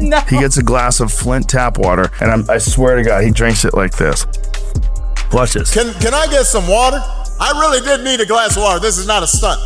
No. He gets a glass of Flint tap water, and I swear to God, he drinks it like this. Watch this. Can I get some water? I really did need a glass of water. This is not a stunt.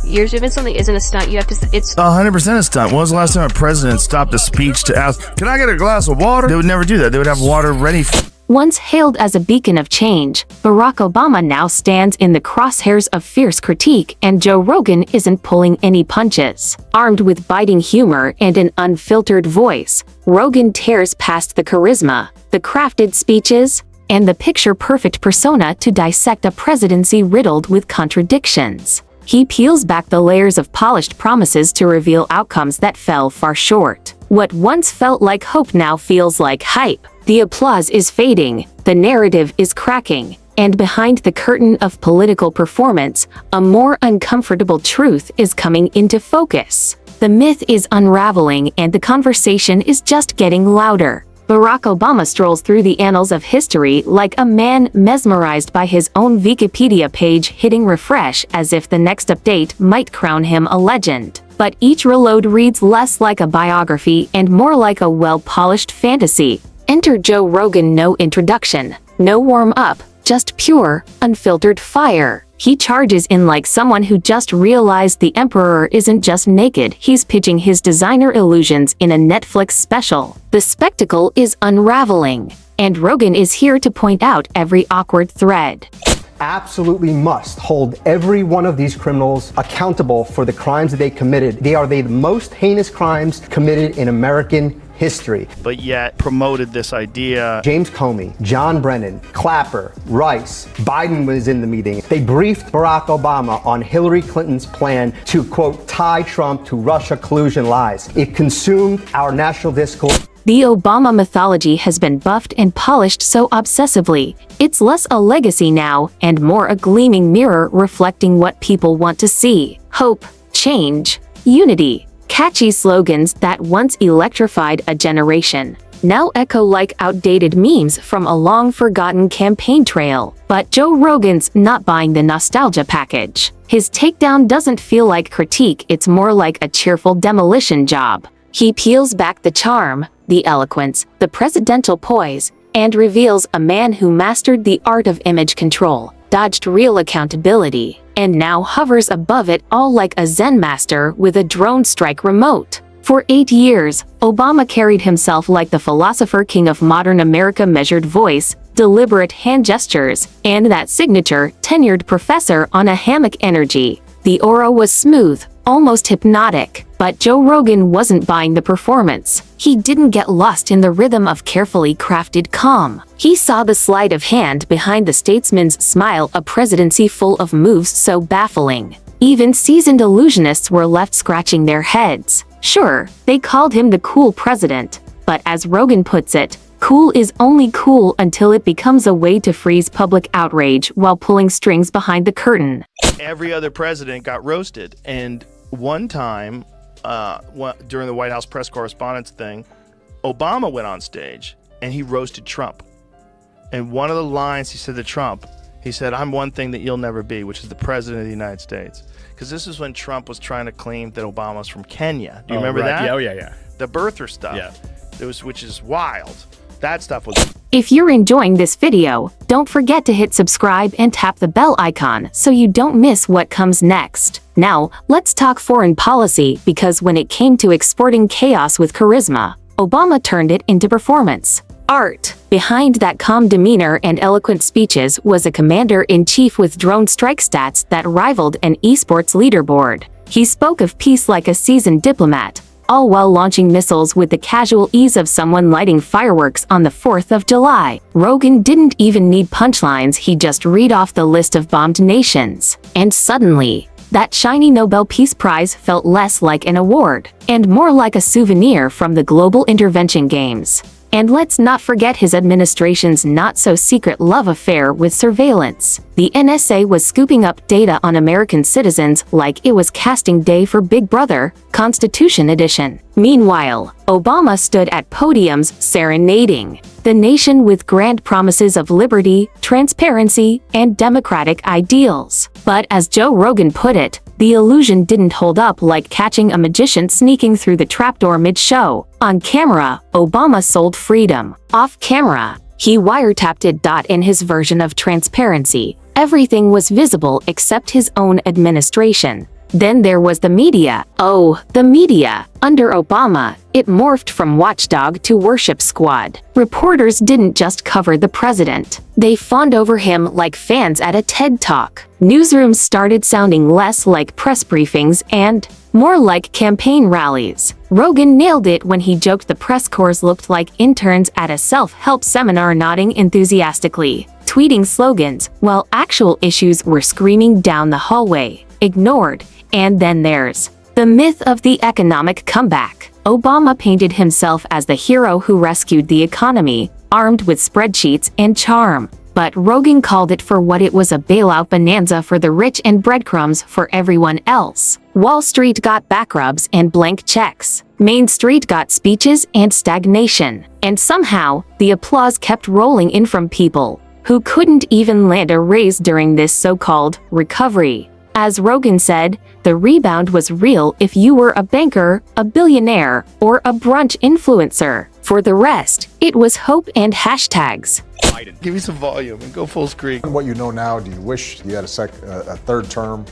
You're doing something isn't a stunt. You have to. It's 100% a stunt. When was the last time a president stopped a speech to ask, "Can I get a glass of water?" They would never do that. They would have water ready. Once hailed as a beacon of change, Barack Obama now stands in the crosshairs of fierce critique, and Joe Rogan isn't pulling any punches. Armed with biting humor and an unfiltered voice, Rogan tears past the charisma, the crafted speeches, and the picture-perfect persona to dissect a presidency riddled with contradictions. He peels back the layers of polished promises to reveal outcomes that fell far short. What once felt like hope now feels like hype. The applause is fading, the narrative is cracking, and behind the curtain of political performance, a more uncomfortable truth is coming into focus. The myth is unraveling and the conversation is just getting louder. Barack Obama strolls through the annals of history like a man mesmerized by his own Wikipedia page, hitting refresh as if the next update might crown him a legend. But each reload reads less like a biography and more like a well-polished fantasy. Enter Joe Rogan. No introduction, no warm-up, just pure, unfiltered fire. He charges in like someone who just realized the emperor isn't just naked, he's pitching his designer illusions in a Netflix special. The spectacle is unraveling, and Rogan is here to point out every awkward thread. Absolutely must hold every one of these criminals accountable for the crimes that they committed. They are the most heinous crimes committed in American history. But yet promoted this idea. James Comey, John Brennan, Clapper, Rice, Biden was in the meeting. They briefed Barack Obama on Hillary Clinton's plan to, quote, tie Trump to Russia collusion lies. It consumed our national discourse. The Obama mythology has been buffed and polished so obsessively. It's less a legacy now and more a gleaming mirror reflecting what people want to see. Hope, change, unity. Catchy slogans that once electrified a generation now echo like outdated memes from a long-forgotten campaign trail. But Joe Rogan's not buying the nostalgia package. His takedown doesn't feel like critique, it's more like a cheerful demolition job. He peels back the charm, the eloquence, the presidential poise, and reveals a man who mastered the art of image control, dodged real accountability, and now hovers above it all like a Zen master with a drone strike remote. For 8 years, Obama carried himself like the philosopher king of modern America, measured voice, deliberate hand gestures, and that signature, tenured professor on a hammock energy. The aura was smooth, almost hypnotic, but Joe Rogan wasn't buying the performance. He didn't get lost in the rhythm of carefully crafted calm. He saw the sleight of hand behind the statesman's smile, a presidency full of moves so baffling. Even seasoned illusionists were left scratching their heads. Sure, they called him the cool president, but as Rogan puts it, cool is only cool until it becomes a way to freeze public outrage while pulling strings behind the curtain. Every other president got roasted, and one time during the White House press correspondence thing, Obama went on stage and he roasted Trump. And one of the lines he said to Trump, he said, "I'm one thing that you'll never be," which is the president of the United States. Because this is when Trump was trying to claim that Obama's from Kenya. Do you remember that? Yeah, yeah. The birther stuff. Yeah. Which is wild. That stuff was... If you're enjoying this video, don't forget to hit subscribe and tap the bell icon so you don't miss what comes next. Now, let's talk foreign policy, because when it came to exporting chaos with charisma, Obama turned it into performance art. Behind that calm demeanor and eloquent speeches was a commander-in-chief with drone strike stats that rivaled an esports leaderboard. He spoke of peace like a seasoned diplomat, all while launching missiles with the casual ease of someone lighting fireworks on the 4th of July. Rogan didn't even need punchlines, he just read off the list of bombed nations. And suddenly, that shiny Nobel Peace Prize felt less like an award, and more like a souvenir from the global intervention games. And let's not forget his administration's not-so-secret love affair with surveillance. The NSA was scooping up data on American citizens like it was casting day for Big Brother, Constitution Edition. Meanwhile, Obama stood at podiums serenading the nation with grand promises of liberty, transparency, and democratic ideals. But as Joe Rogan put it, the illusion didn't hold up like catching a magician sneaking through the trapdoor mid-show. On camera, Obama sold freedom. Off camera, he wiretapped it. In his version of transparency, everything was visible except his own administration. Then there was the media. Oh, the media. Under Obama, it morphed from watchdog to worship squad. Reporters didn't just cover the president. They fawned over him like fans at a TED Talk. Newsrooms started sounding less like press briefings and more like campaign rallies. Rogan nailed it when he joked the press corps looked like interns at a self-help seminar nodding enthusiastically, tweeting slogans, while actual issues were screaming down the hallway, ignored. And then there's the myth of the economic comeback. Obama painted himself as the hero who rescued the economy, armed with spreadsheets and charm. But Rogan called it for what it was, a bailout bonanza for the rich and breadcrumbs for everyone else. Wall Street got backrubs and blank checks. Main Street got speeches and stagnation. And somehow, the applause kept rolling in from people who couldn't even land a raise during this so-called recovery. As Rogan said, the rebound was real if you were a banker, a billionaire, or a brunch influencer. For the rest, it was hope and hashtags. Give me some volume and go full screen. What you know now, do you wish you had a third term?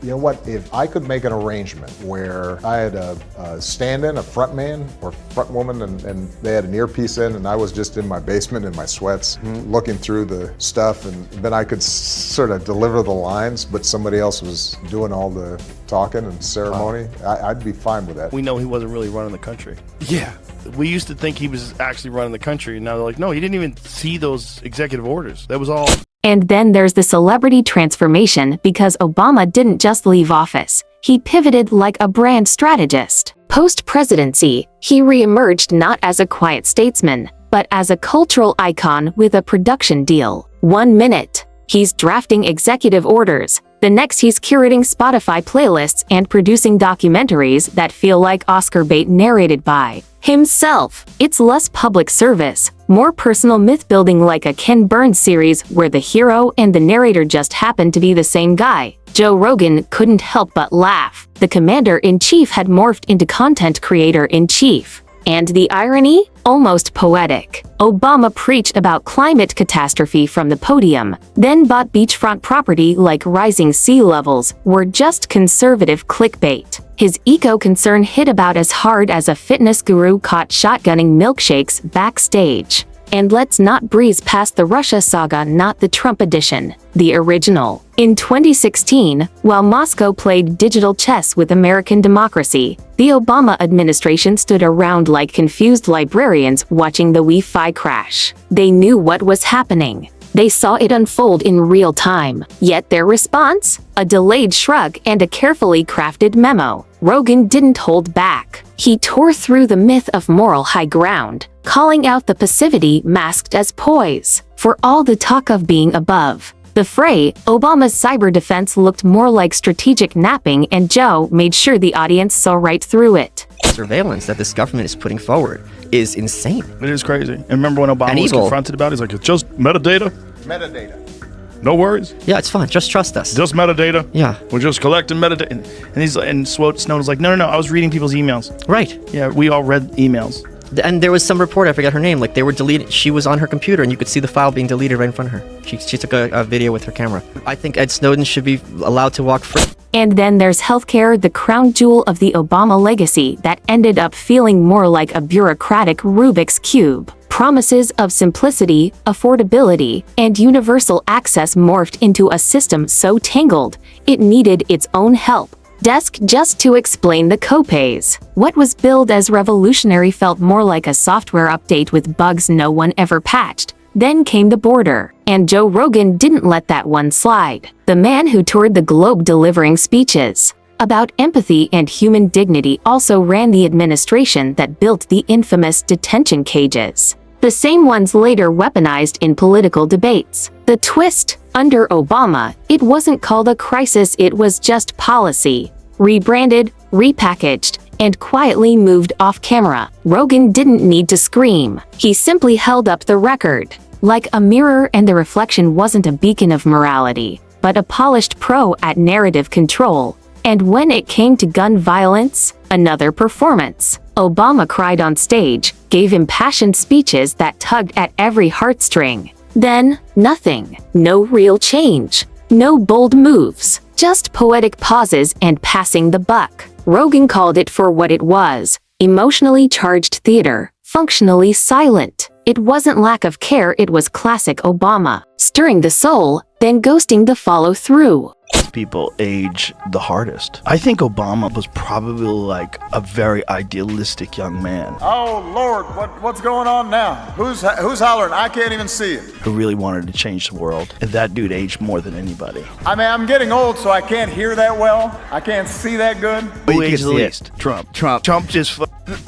You know what, if I could make an arrangement where I had a stand-in, a front man or front woman, and they had an earpiece in, and I was just in my basement in my sweats looking through the stuff, and then I could sort of deliver the lines, but somebody else was doing all the talking and ceremony, I'd be fine with that. We know he wasn't really running the country. Yeah. We used to think he was actually running the country, and now they're like, no, he didn't even see those executive orders. That was all. And then there's the celebrity transformation, because Obama didn't just leave office. He pivoted like a brand strategist. Post-presidency, he re-emerged not as a quiet statesman, but as a cultural icon with a production deal. 1 minute, he's drafting executive orders. The next, he's curating Spotify playlists and producing documentaries that feel like Oscar bait narrated by himself. It's less public service, more personal myth-building, like a Ken Burns series where the hero and the narrator just happen to be the same guy. Joe Rogan couldn't help but laugh. The commander-in-chief had morphed into content creator-in-chief. And the irony? Almost poetic. Obama preached about climate catastrophe from the podium, then bought beachfront property like rising sea levels were just conservative clickbait. His eco-concern hit about as hard as a fitness guru caught shotgunning milkshakes backstage. And let's not breeze past the Russia saga, not the Trump edition, the original. In 2016, while Moscow played digital chess with American democracy, the Obama administration stood around like confused librarians watching the Wi-Fi crash. They knew what was happening. They saw it unfold in real time. Yet their response? A delayed shrug and a carefully crafted memo. Rogan didn't hold back. He tore through the myth of moral high ground, calling out the passivity masked as poise. For all the talk of being above the fray, Obama's cyber defense looked more like strategic napping, and Joe made sure the audience saw right through it. Surveillance that this government is putting forward is insane. It is crazy. And remember when Obama was confronted about it, he's like, it's just metadata. Metadata. No worries. Yeah, it's fine. Just trust us. Just metadata. Yeah. We're just collecting metadata. And Snowden's like, no, I was reading people's emails. Right. Yeah, we all read emails. And there was some reporter, I forget her name, like they were deleted. She was on her computer and you could see the file being deleted right in front of her. She took a video with her camera. I think Ed Snowden should be allowed to walk free. And then there's healthcare, the crown jewel of the Obama legacy that ended up feeling more like a bureaucratic Rubik's Cube. Promises of simplicity, affordability, and universal access morphed into a system so tangled, it needed its own help desk just to explain the copays. What was billed as revolutionary felt more like a software update with bugs no one ever patched. Then came the border, and Joe Rogan didn't let that one slide. The man who toured the globe delivering speeches about empathy and human dignity also ran the administration that built the infamous detention cages. The same ones later weaponized in political debates. The twist? Under Obama, it wasn't called a crisis, it was just policy. Rebranded, repackaged, and quietly moved off camera. Rogan didn't need to scream. He simply held up the record. Like a mirror, and the reflection wasn't a beacon of morality, but a polished pro at narrative control. And when it came to gun violence, another performance. Obama cried on stage, gave impassioned speeches that tugged at every heartstring. Then, nothing. No real change. No bold moves. Just poetic pauses and passing the buck. Rogan called it for what it was: emotionally charged theater, functionally silent. It wasn't lack of care, it was classic Obama. Stirring the soul, then ghosting the follow-through. People age the hardest. I think Obama was probably like a very idealistic young man Oh Lord, what's going on now? Who's hollering? I can't even see it. who really wanted to change the world. And that dude aged more than anybody. I mean, I'm getting old, so I can't hear that well. I can't see that good. Who aged the least? Trump. Trump just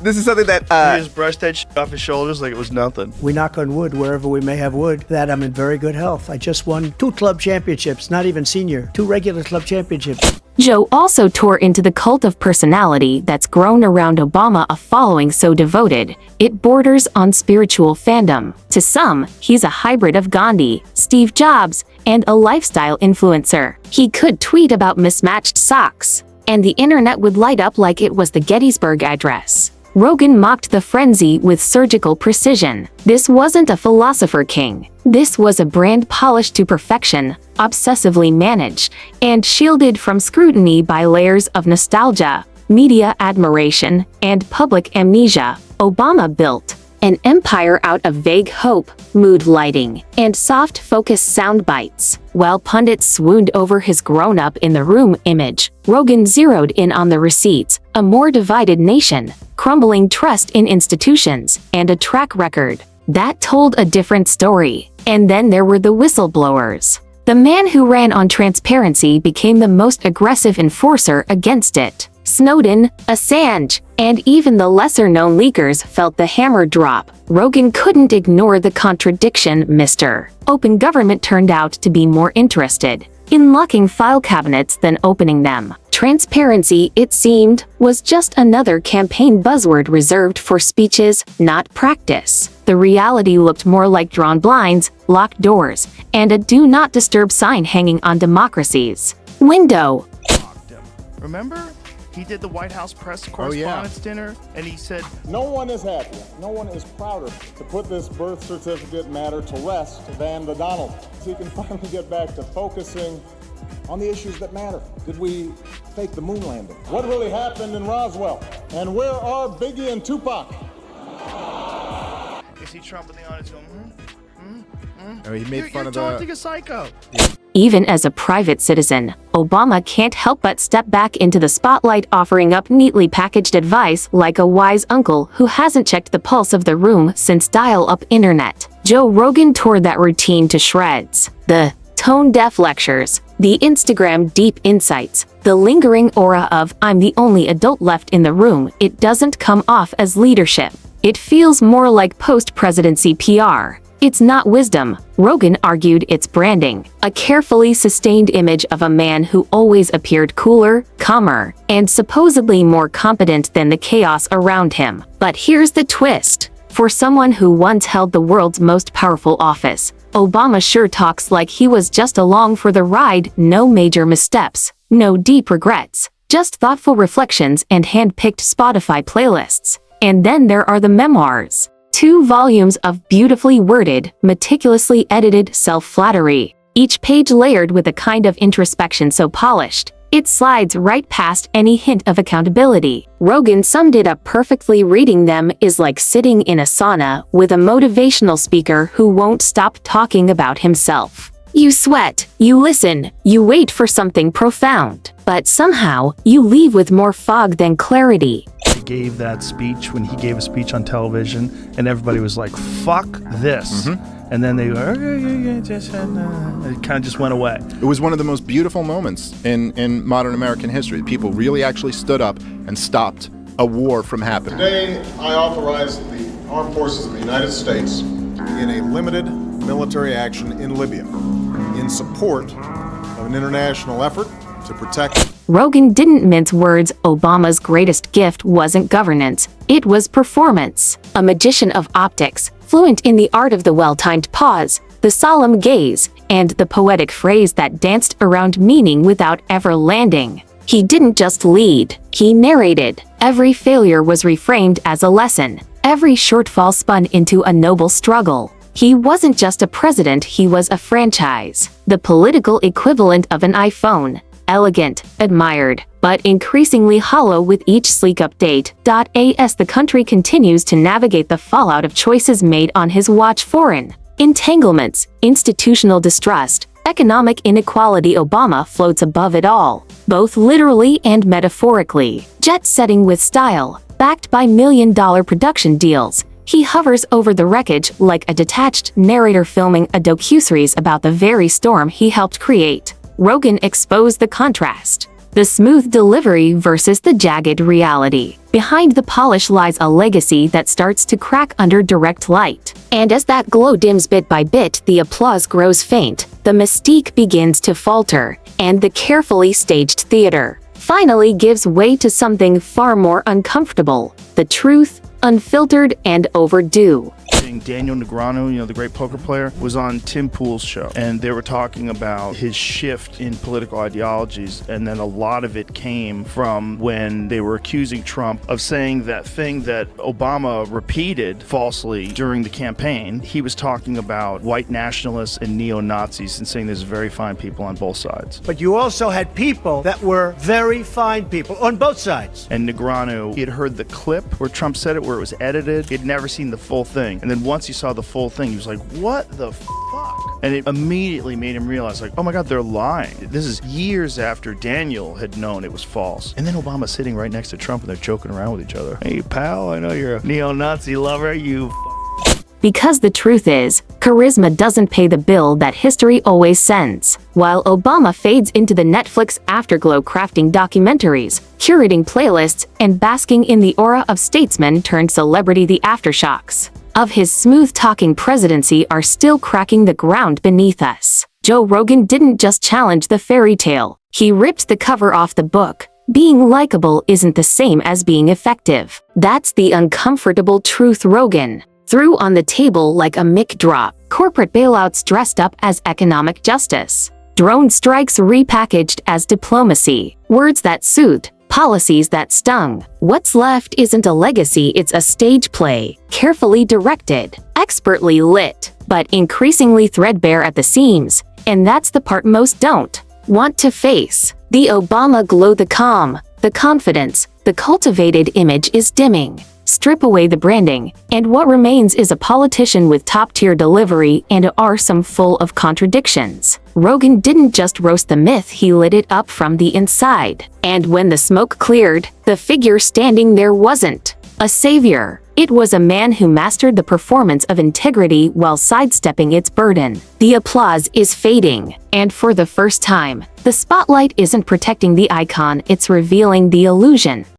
This is something that he just brushed that shit off his shoulders like it was nothing. We knock on wood wherever we may have wood, that I'm in very good health. I just won 2 club championships, not even senior, 2 regular club championships. Joe also tore into the cult of personality that's grown around Obama, a following so devoted, it borders on spiritual fandom. To some, he's a hybrid of Gandhi, Steve Jobs, and a lifestyle influencer. He could tweet about mismatched socks, and the internet would light up like it was the Gettysburg Address. Rogan mocked the frenzy with surgical precision. This wasn't a philosopher king. This was a brand polished to perfection, obsessively managed, and shielded from scrutiny by layers of nostalgia, media admiration, and public amnesia. Obama built an empire out of vague hope, mood lighting, and soft focus sound bites. While pundits swooned over his grown-up in the room image, Rogan zeroed in on the receipts: a more divided nation, crumbling trust in institutions, and a track record that told a different story. And then there were the whistleblowers. The man who ran on transparency became the most aggressive enforcer against it. Snowden, Assange, and even the lesser-known leakers felt the hammer drop. Rogan couldn't ignore the contradiction. Mr. Open Government turned out to be more interested in locking file cabinets than opening them. Transparency, it seemed, was just another campaign buzzword reserved for speeches, not practice. The reality looked more like drawn blinds, locked doors, and a do not disturb sign hanging on democracy's window. Remember? He did the White House press correspondence dinner, and he said, No one is happier, no one is prouder to put this birth certificate matter to rest than the Donald. So he can finally get back to focusing on the issues that matter. Did we fake the moon landing? What really happened in Roswell? And where are Biggie and Tupac? you see Trump in the audience going, I mean, he made fun you're of taunting a psycho. Even as a private citizen, Obama can't help but step back into the spotlight, offering up neatly packaged advice like a wise uncle who hasn't checked the pulse of the room since dial-up internet. Joe Rogan tore that routine to shreds. The tone-deaf lectures, the Instagram deep insights, the lingering aura of "I'm the only adult left in the room." It doesn't come off as leadership. It feels more like post-presidency PR. It's not wisdom, Rogan argued, it's branding, a carefully sustained image of a man who always appeared cooler, calmer, and supposedly more competent than the chaos around him. But here's the twist. For someone who once held the world's most powerful office, Obama sure talks like he was just along for the ride. No major missteps, no deep regrets, just thoughtful reflections and hand-picked Spotify playlists. And then there are the memoirs. 2 volumes of beautifully worded, meticulously edited self-flattery, each page layered with a kind of introspection so polished, it slides right past any hint of accountability. Rogan summed it up perfectly: reading them is like sitting in a sauna with a motivational speaker who won't stop talking about himself. You sweat, you listen, you wait for something profound, but somehow, you leave with more fog than clarity. He gave that speech when he gave a speech on television, and everybody was like, fuck this. And then they go, it kind of just went away. It was one of the most beautiful moments in modern American history. People really actually stood up and stopped a war from happening. Today, I authorize the Armed Forces of the United States to begin a limited military action in Libya in support of an international effort to protect Rogan didn't mince words. Obama's greatest gift wasn't governance, it was performance. A magician of optics, fluent in the art of the well-timed pause, the solemn gaze, and the poetic phrase that danced around meaning without ever landing. He didn't just lead, he narrated. Every failure was reframed as a lesson. Every shortfall spun into a noble struggle. He wasn't just a president, he was a franchise. The political equivalent of an iPhone. Elegant, admired, but increasingly hollow with each sleek update. As the country continues to navigate the fallout of choices made on his watch, foreign entanglements, institutional distrust, economic inequality, Obama floats above it all, both literally and metaphorically. Jet-setting with style, backed by million-dollar production deals, he hovers over the wreckage like a detached narrator filming a docuseries about the very storm he helped create. Rogan exposed the contrast. The smooth delivery versus the jagged reality. Behind the polish lies a legacy that starts to crack under direct light. And as that glow dims bit by bit, the applause grows faint, the mystique begins to falter, and the carefully staged theater finally gives way to something far more uncomfortable. The truth, unfiltered and overdue. Daniel Negreanu, the great poker player, was on Tim Pool's show, and they were talking about his shift in political ideologies, and then a lot of it came from when they were accusing Trump of saying that thing that Obama repeated falsely during the campaign. He was talking about white nationalists and neo-Nazis and saying there's very fine people on both sides. But you also had people that were very fine people on both sides. And Negreanu, he had heard the clip where Trump said it, where it was edited. He'd never seen the full thing. And then once he saw the full thing, he was like, what the fuck? And it immediately made him realize, like, oh my God, they're lying. This is years after Daniel had known it was false. And then Obama's sitting right next to Trump and they're joking around with each other. Hey, pal, I know you're a neo-Nazi lover, you Because the truth is, charisma doesn't pay the bill that history always sends. While Obama fades into the Netflix afterglow, crafting documentaries, curating playlists, and basking in the aura of statesman turned celebrity, the aftershocks of his smooth-talking presidency are still cracking the ground beneath us. Joe Rogan didn't just challenge the fairy tale, he ripped the cover off the book. Being likable isn't the same as being effective. That's the uncomfortable truth Rogan threw on the table like a mic drop. Corporate bailouts dressed up as economic justice. Drone strikes repackaged as diplomacy. Words that soothed, policies that stung. What's left isn't a legacy, it's a stage play. Carefully directed, expertly lit, but increasingly threadbare at the seams. And that's the part most don't want to face. The Obama glow, the calm, the confidence, the cultivated image is dimming. Strip away the branding, and what remains is a politician with top-tier delivery and a arsenal full of contradictions. Rogan didn't just roast the myth, he lit it up from the inside. And when the smoke cleared, the figure standing there wasn't a savior. It was a man who mastered the performance of integrity while sidestepping its burden. The applause is fading, and for the first time, the spotlight isn't protecting the icon, it's revealing the illusion.